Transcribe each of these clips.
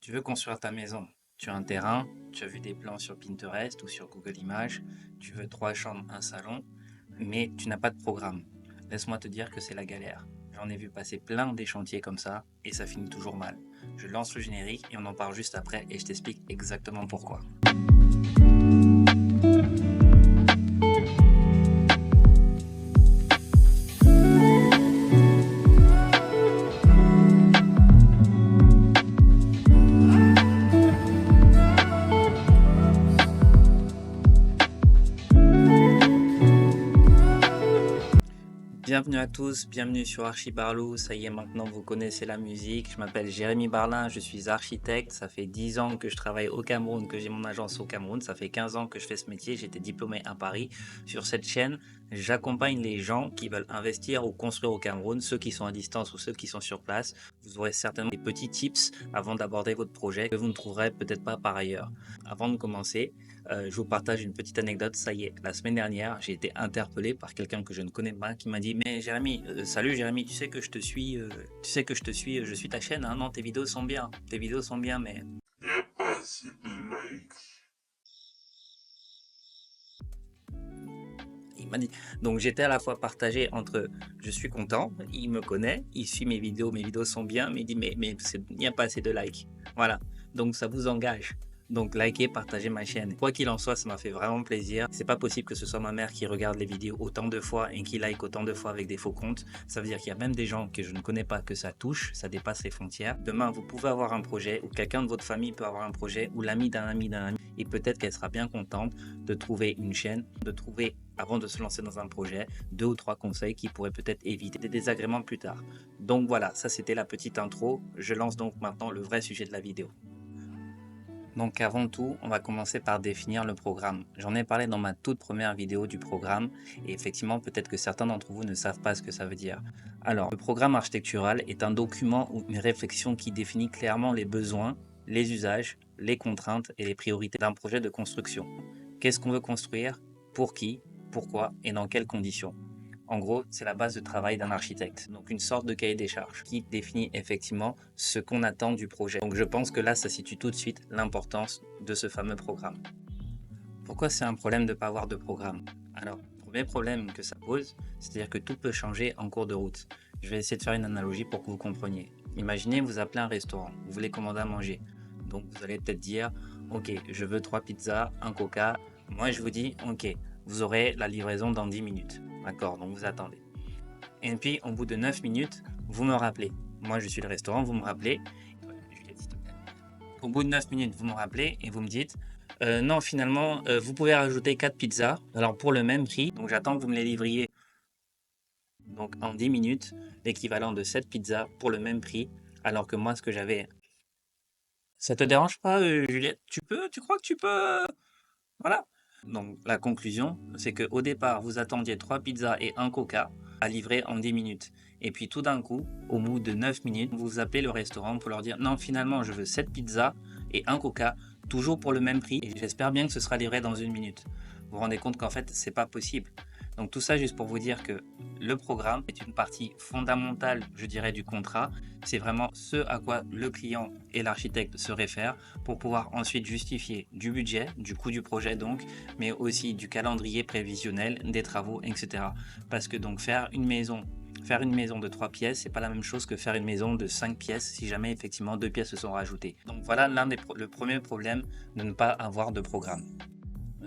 Tu veux construire ta maison. Tu as un terrain, tu as vu des plans sur Pinterest ou sur Google Images, tu veux 3 chambres, un salon, mais tu n'as pas de programme. Laisse-moi te dire que c'est la galère. J'en ai vu passer plein des chantiers comme ça et ça finit toujours mal. Je lance le générique et on en parle juste après et je t'explique exactement pourquoi. Bienvenue à tous, bienvenue sur Archibarlou. Ça y est, maintenant vous connaissez la musique. Je m'appelle Jérémy Barlin, je suis architecte. Ça fait 10 ans que je travaille au Cameroun, que j'ai mon agence au Cameroun. Ça fait 15 ans que je fais ce métier. J'étais diplômé à Paris. Sur cette chaîne, j'accompagne les gens qui veulent investir ou construire au Cameroun, ceux qui sont à distance ou ceux qui sont sur place. Vous aurez certainement des petits tips avant d'aborder votre projet que vous ne trouverez peut-être pas par ailleurs. Avant de commencer, je vous partage une petite anecdote. Ça y est, la semaine dernière, j'ai été interpellé par quelqu'un que je ne connais pas qui m'a dit: mais Jérémy, salut Jérémy, tu sais que je te suis, je suis ta chaîne, hein, non, tes vidéos sont bien, mais il m'a dit. Donc j'étais à la fois partagé entre je suis content, il me connaît, il suit mes vidéos sont bien, mais il dit mais il n'y a pas assez de likes. Voilà, donc ça vous engage. Donc likez, partagez ma chaîne. Quoi qu'il en soit, ça m'a fait vraiment plaisir. C'est pas possible que ce soit ma mère qui regarde les vidéos autant de fois et qui like autant de fois avec des faux comptes. Ça veut dire qu'il y a même des gens que je ne connais pas que ça touche, ça dépasse les frontières. Demain, vous pouvez avoir un projet ou quelqu'un de votre famille peut avoir un projet ou l'ami d'un ami d'un ami et peut-être qu'elle sera bien contente de trouver une chaîne, de trouver avant de se lancer dans un projet, 2 ou 3 conseils qui pourraient peut-être éviter des désagréments plus tard. Donc voilà, ça c'était la petite intro. Je lance donc maintenant le vrai sujet de la vidéo. Donc avant tout, on va commencer par définir le programme. J'en ai parlé dans ma toute première vidéo du programme et effectivement peut-être que certains d'entre vous ne savent pas ce que ça veut dire. Alors, le programme architectural est un document ou une réflexion qui définit clairement les besoins, les usages, les contraintes et les priorités d'un projet de construction. Qu'est-ce qu'on veut construire, pour qui, pourquoi et dans quelles conditions. En gros, c'est la base de travail d'un architecte. Donc une sorte de cahier des charges qui définit effectivement ce qu'on attend du projet. Donc je pense que là, ça situe tout de suite l'importance de ce fameux programme. Pourquoi c'est un problème de ne pas avoir de programme? Alors, le premier problème que ça pose, c'est-à-dire que tout peut changer en cours de route. Je vais essayer de faire une analogie pour que vous compreniez. Imaginez, vous appelez un restaurant, vous voulez commander à manger. Donc vous allez peut-être dire, ok, je veux 3 pizzas, un coca. Moi je vous dis, ok, vous aurez la livraison dans 10 minutes. D'accord, donc vous attendez. Et puis au bout de 9 minutes, vous me rappelez. Moi je suis le restaurant, vous me rappelez. Au bout de 9 minutes, vous me rappelez et vous me dites, non, finalement, vous pouvez rajouter 4 pizzas, alors pour le même prix. Donc j'attends que vous me les livriez. Donc en 10 minutes, l'équivalent de 7 pizzas pour le même prix, alors que moi, ce que j'avais. Ça te dérange pas, Juliette? Tu crois que tu peux? Voilà. Donc la conclusion, c'est qu'au départ, vous attendiez 3 pizzas et un coca à livrer en 10 minutes. Et puis tout d'un coup, au bout de 9 minutes, vous appelez le restaurant pour leur dire non, finalement, je veux 7 pizzas et un coca, toujours pour le même prix. Et j'espère bien que ce sera livré dans 1 minute. Vous vous rendez compte qu'en fait, c'est pas possible. Donc tout ça juste pour vous dire que le programme est une partie fondamentale, je dirais, du contrat. C'est vraiment ce à quoi le client et l'architecte se réfèrent pour pouvoir ensuite justifier du budget, du coût du projet donc, mais aussi du calendrier prévisionnel, des travaux, etc. Parce que donc faire une maison de 3 pièces, c'est pas la même chose que faire une maison de 5 pièces si jamais effectivement 2 pièces se sont rajoutées. Donc voilà le premier problème de ne pas avoir de programme.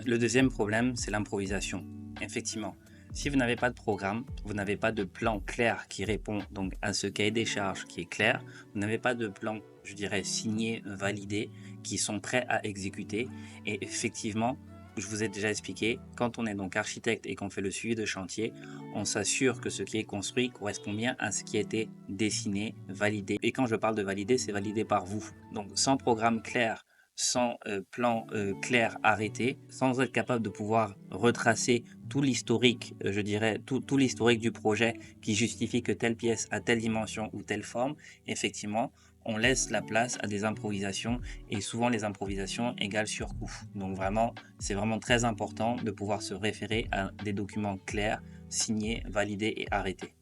Le deuxième problème, c'est l'improvisation. Effectivement, si vous n'avez pas de programme, vous n'avez pas de plan clair qui répond donc à ce cahier des charges qui est clair, vous n'avez pas de plan, je dirais, signé, validé, qui sont prêts à exécuter. Et effectivement, je vous ai déjà expliqué, quand on est donc architecte et qu'on fait le suivi de chantier, on s'assure que ce qui est construit correspond bien à ce qui a été dessiné, validé. Et quand je parle de valider, c'est validé par vous. Donc sans programme clair, sans plan clair arrêté, sans être capable de pouvoir retracer tout l'historique, je dirais, tout l'historique du projet qui justifie que telle pièce a telle dimension ou telle forme, effectivement, on laisse la place à des improvisations et souvent les improvisations égale surcoût. Donc vraiment, c'est vraiment très important de pouvoir se référer à des documents clairs, signés, validés et arrêtés.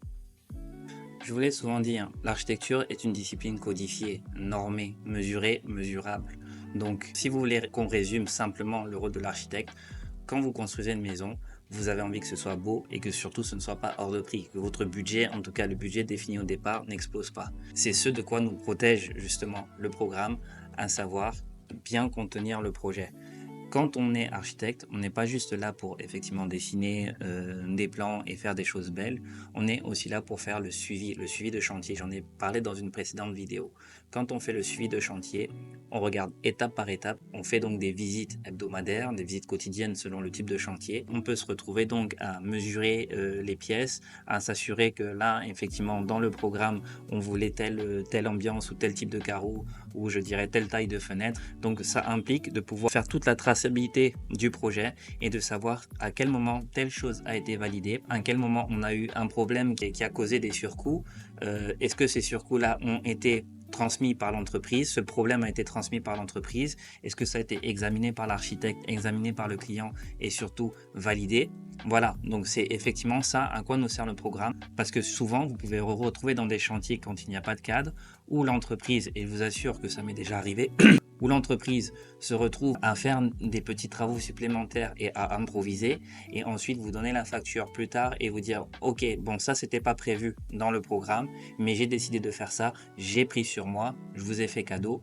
Je vous l'ai souvent dit, hein, l'architecture est une discipline codifiée, normée, mesurée, mesurable. Donc, si vous voulez qu'on résume simplement le rôle de l'architecte, quand vous construisez une maison, vous avez envie que ce soit beau et que surtout ce ne soit pas hors de prix, que votre budget, en tout cas le budget défini au départ, n'explose pas. C'est ce de quoi nous protège justement le programme, à savoir bien contenir le projet. Quand on est architecte, on n'est pas juste là pour effectivement dessiner des plans et faire des choses belles, on est aussi là pour faire le suivi de chantier. J'en ai parlé dans une précédente vidéo. Quand on fait le suivi de chantier, on regarde étape par étape, on fait donc des visites hebdomadaires, des visites quotidiennes selon le type de chantier. On peut se retrouver donc à mesurer les pièces, à s'assurer que là, effectivement, dans le programme, on voulait telle ambiance ou tel type de carreau, ou je dirais telle taille de fenêtre. Donc ça implique de pouvoir faire toute la traçabilité du projet et de savoir à quel moment telle chose a été validée, à quel moment on a eu un problème qui a causé des surcoûts. Est-ce que ces surcoûts-là ont été transmis par l'entreprise, ce problème a été transmis par l'entreprise, est-ce que ça a été examiné par l'architecte, examiné par le client et surtout validé? Voilà, donc c'est effectivement ça à quoi nous sert le programme, parce que souvent vous pouvez vous retrouver dans des chantiers quand il n'y a pas de cadre, où l'entreprise, et je vous assure que ça m'est déjà arrivé, où l'entreprise se retrouve à faire des petits travaux supplémentaires et à improviser, et ensuite vous donner la facture plus tard et vous dire ok, bon ça c'était pas prévu dans le programme, mais j'ai décidé de faire ça, j'ai pris sur moi, je vous ai fait cadeau.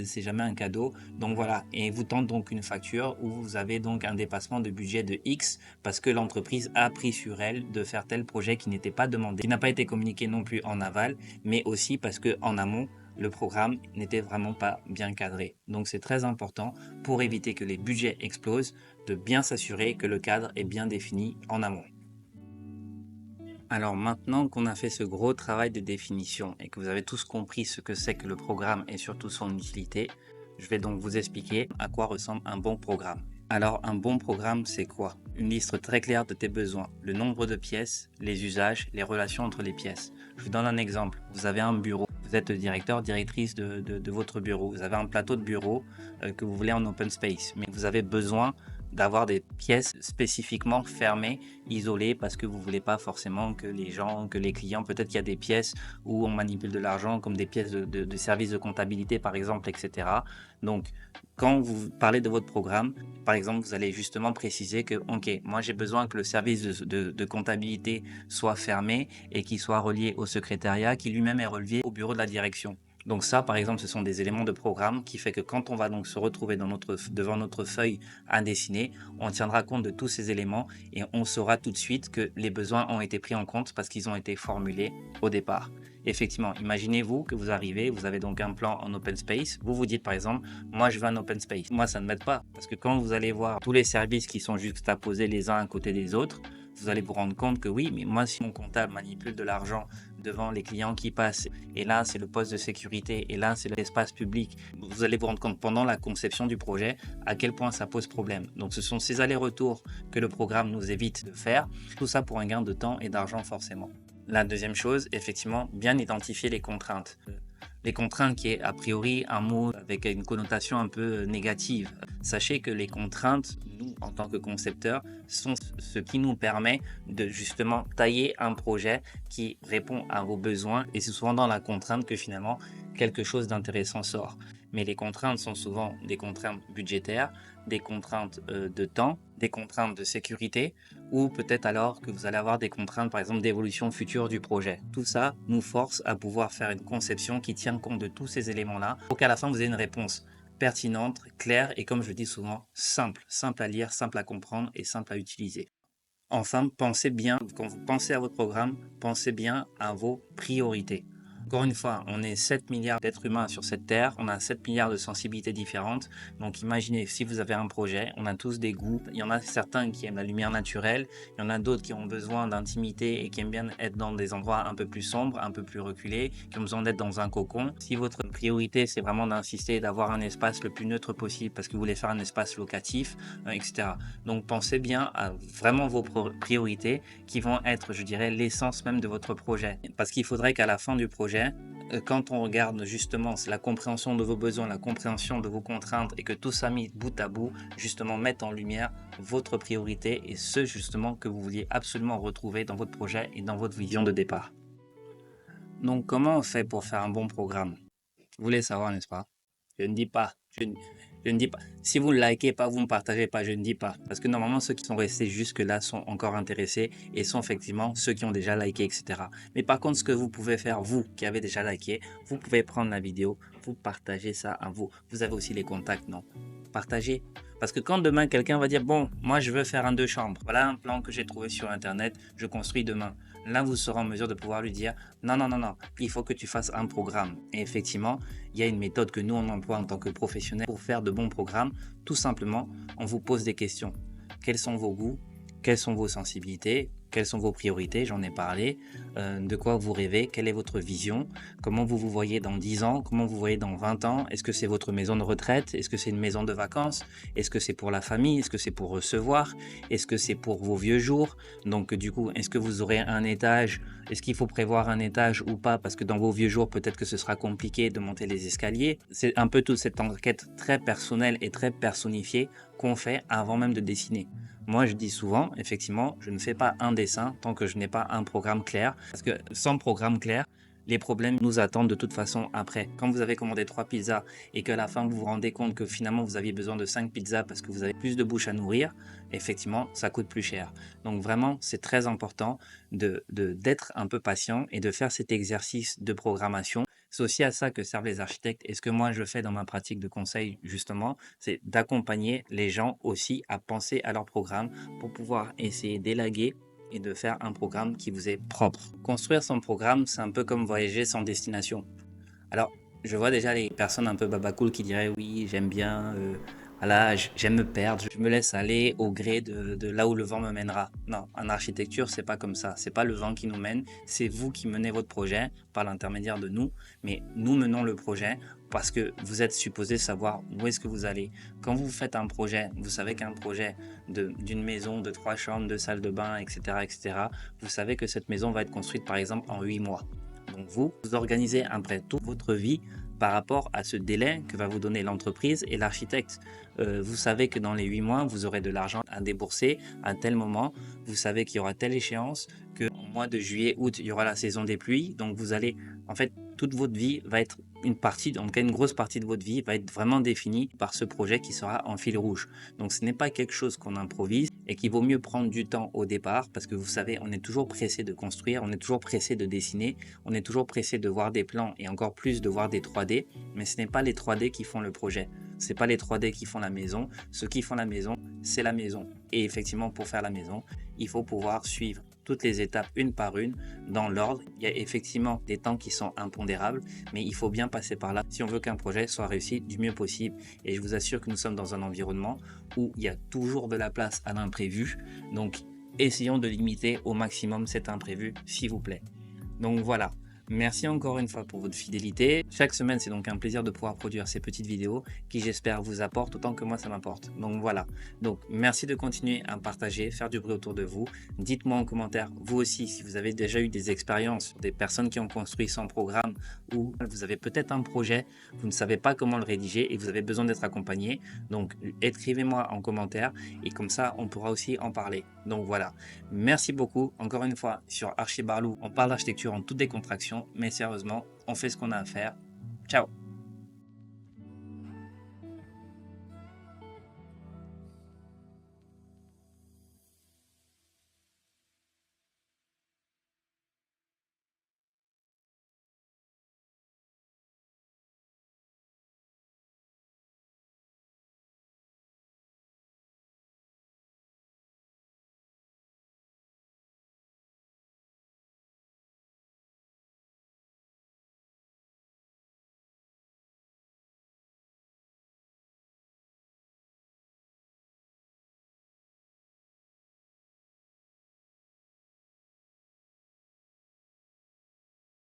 C'est jamais un cadeau, donc voilà, et vous tente donc une facture où vous avez donc un dépassement de budget de X parce que l'entreprise a pris sur elle de faire tel projet qui n'était pas demandé, qui n'a pas été communiqué non plus en aval, mais aussi parce que en amont le programme n'était vraiment pas bien cadré. Donc c'est très important pour éviter que les budgets explosent de bien s'assurer que le cadre est bien défini en amont. Alors maintenant qu'on a fait ce gros travail de définition et que vous avez tous compris ce que c'est que le programme et surtout son utilité, je vais donc vous expliquer à quoi ressemble un bon programme. Alors un bon programme, c'est quoi? Une liste très claire de tes besoins, le nombre de pièces, les usages, les relations entre les pièces. Je vous donne un exemple. Vous avez un bureau, vous êtes directeur, directrice de votre bureau, vous avez un plateau de bureau que vous voulez en open space, mais vous avez besoin d'avoir des pièces spécifiquement fermées, isolées, parce que vous voulez pas forcément que les gens, que les clients, peut-être qu'il y a des pièces où on manipule de l'argent, comme des pièces de services de comptabilité par exemple, etc. Donc, quand vous parlez de votre programme, par exemple, vous allez justement préciser que, ok, moi j'ai besoin que le service de comptabilité soit fermé et qu'il soit relié au secrétariat, qui lui-même est relié au bureau de la direction. Donc ça, par exemple, ce sont des éléments de programme qui fait que quand on va donc se retrouver devant notre feuille à dessiner, on tiendra compte de tous ces éléments et on saura tout de suite que les besoins ont été pris en compte parce qu'ils ont été formulés au départ. Effectivement, imaginez-vous que vous arrivez, vous avez donc un plan en open space, vous vous dites par exemple, moi je veux un open space. Moi ça ne m'aide pas parce que quand vous allez voir tous les services qui sont juxtaposés les uns à côté des autres, vous allez vous rendre compte que oui, mais moi si mon comptable manipule de l'argent devant les clients qui passent, et là c'est le poste de sécurité, et là c'est l'espace public, vous allez vous rendre compte pendant la conception du projet à quel point ça pose problème. Donc ce sont ces allers-retours que le programme nous évite de faire, tout ça pour un gain de temps et d'argent forcément. La deuxième chose, effectivement, bien identifier les contraintes. Les contraintes qui est a priori un mot avec une connotation un peu négative. Sachez que les contraintes, nous, en tant que concepteurs, sont ce qui nous permet de justement tailler un projet qui répond à vos besoins et c'est souvent dans la contrainte que finalement quelque chose d'intéressant sort. Mais les contraintes sont souvent des contraintes budgétaires, des contraintes de temps, des contraintes de sécurité ou peut-être alors que vous allez avoir des contraintes par exemple d'évolution future du projet. Tout ça nous force à pouvoir faire une conception qui tient compte de tous ces éléments-là pour qu'à la fin vous ayez une réponse pertinente, claire et comme je le dis souvent, simple à lire, simple à comprendre et simple à utiliser. Enfin, pensez bien, quand vous pensez à votre programme, pensez bien à vos priorités. Encore une fois, on est 7 milliards d'êtres humains sur cette terre, on a 7 milliards de sensibilités différentes. Donc imaginez, si vous avez un projet, on a tous des goûts. Il y en a certains qui aiment la lumière naturelle, il y en a d'autres qui ont besoin d'intimité et qui aiment bien être dans des endroits un peu plus sombres, un peu plus reculés, qui ont besoin d'être dans un cocon. Si votre priorité, c'est vraiment d'insister, d'avoir un espace le plus neutre possible parce que vous voulez faire un espace locatif, etc. Donc pensez bien à vraiment vos priorités qui vont être, je dirais, l'essence même de votre projet. Parce qu'il faudrait qu'à la fin du projet, quand on regarde justement la compréhension de vos besoins, la compréhension de vos contraintes et que tout ça mis bout à bout, justement mette en lumière votre priorité et ce justement que vous vouliez absolument retrouver dans votre projet et dans votre vision de départ. Donc, comment on fait pour faire un bon programme? Vous voulez savoir, n'est-ce pas? Je ne dis pas. Je ne dis pas. Si vous ne likez pas, vous ne partagez pas, je ne dis pas. Parce que normalement, ceux qui sont restés jusque-là sont encore intéressés et sont effectivement ceux qui ont déjà liké, etc. Mais par contre, ce que vous pouvez faire, vous qui avez déjà liké, vous pouvez prendre la vidéo, vous partagez ça à vous. Vous avez aussi les contacts, non? Partagez. Parce que quand demain, quelqu'un va dire, bon, moi, je veux faire un 2 chambres. Voilà un plan que j'ai trouvé sur Internet, je construis demain. Là, vous serez en mesure de pouvoir lui dire, non, non, non, non, il faut que tu fasses un programme. Et effectivement, il y a une méthode que nous, on emploie en tant que professionnels pour faire de bons programmes. Tout simplement, on vous pose des questions. Quels sont vos goûts? Quelles sont vos sensibilités? Quelles sont vos priorités? J'en ai parlé. De quoi vous rêvez? Quelle est votre vision? Comment vous vous voyez dans 10 ans? Comment vous voyez dans 20 ans? Est-ce que c'est votre maison de retraite? Est-ce que c'est une maison de vacances? Est-ce que c'est pour la famille? Est-ce que c'est pour recevoir? Est-ce que c'est pour vos vieux jours? Donc du coup, est-ce que vous aurez un étage? Est-ce qu'il faut prévoir un étage ou pas? Parce que dans vos vieux jours, peut-être que ce sera compliqué de monter les escaliers. C'est un peu toute cette enquête très personnelle et très personnifiée qu'on fait avant même de dessiner. Moi, je dis souvent, effectivement, je ne fais pas un dessin tant que je n'ai pas un programme clair. Parce que sans programme clair, les problèmes nous attendent de toute façon après. Quand vous avez commandé 3 pizzas et qu'à la fin vous vous rendez compte que finalement vous aviez besoin de 5 pizzas parce que vous avez plus de bouches à nourrir, effectivement, ça coûte plus cher. Donc vraiment, c'est très important d'être un peu patient et de faire cet exercice de programmation. C'est aussi à ça que servent les architectes. Et ce que moi je fais dans ma pratique de conseil, justement, c'est d'accompagner les gens aussi à penser à leur programme pour pouvoir essayer d'élaguer et de faire un programme qui vous est propre. Construire son programme, c'est un peu comme voyager sans destination. Alors, je vois déjà les personnes un peu babacool qui diraient oui, j'aime bien, voilà, j'aime me perdre, je me laisse aller au gré de là où le vent me mènera. Non, en architecture, c'est pas comme ça. C'est pas le vent qui nous mène, c'est vous qui menez votre projet par l'intermédiaire de nous, mais nous menons le projet parce que vous êtes supposé savoir où est-ce que vous allez. Quand vous faites un projet, vous savez qu'un projet d'une maison de 3 chambres, 2 salles de bain, etc., etc., vous savez que cette maison va être construite par exemple en 8 mois. Donc vous organisez après toute votre vie par rapport à ce délai que va vous donner l'entreprise et l'architecte. Vous savez que dans les 8 mois, vous aurez de l'argent à débourser à tel moment. Vous savez qu'il y aura telle échéance, qu'au mois de juillet, août, il y aura la saison des pluies. Donc vous allez, en fait, toute votre vie va être une partie, en tout cas une grosse partie de votre vie va être vraiment définie par ce projet qui sera en fil rouge. Donc ce n'est pas quelque chose qu'on improvise et qu'il vaut mieux prendre du temps au départ parce que vous savez, on est toujours pressé de construire, on est toujours pressé de dessiner, on est toujours pressé de voir des plans et encore plus de voir des 3D, mais ce n'est pas les 3D qui font le projet. Ce n'est pas les 3D qui font la maison. Ceux qui font la maison, c'est la maison. Et effectivement, pour faire la maison, il faut pouvoir suivre toutes les étapes une par une dans l'ordre. Il y a effectivement des temps qui sont impondérables, mais il faut bien passer par là si on veut qu'un projet soit réussi du mieux possible. Et je vous assure que nous sommes dans un environnement où il y a toujours de la place à l'imprévu. Donc, essayons de limiter au maximum cet imprévu, s'il vous plaît. Donc voilà. Merci encore une fois pour votre fidélité. Chaque semaine, c'est donc un plaisir de pouvoir produire ces petites vidéos qui, j'espère, vous apportent autant que moi, ça m'apporte. Donc voilà. Donc merci de continuer à partager, faire du bruit autour de vous. Dites-moi en commentaire, vous aussi, si vous avez déjà eu des expériences sur des personnes qui ont construit sans programme ou vous avez peut-être un projet, vous ne savez pas comment le rédiger et vous avez besoin d'être accompagné. Donc écrivez-moi en commentaire et comme ça, on pourra aussi en parler. Donc voilà. Merci beaucoup. Encore une fois, sur Archibarlou, on parle d'architecture en toute décontraction, mais sérieusement, on fait ce qu'on a à faire. Ciao!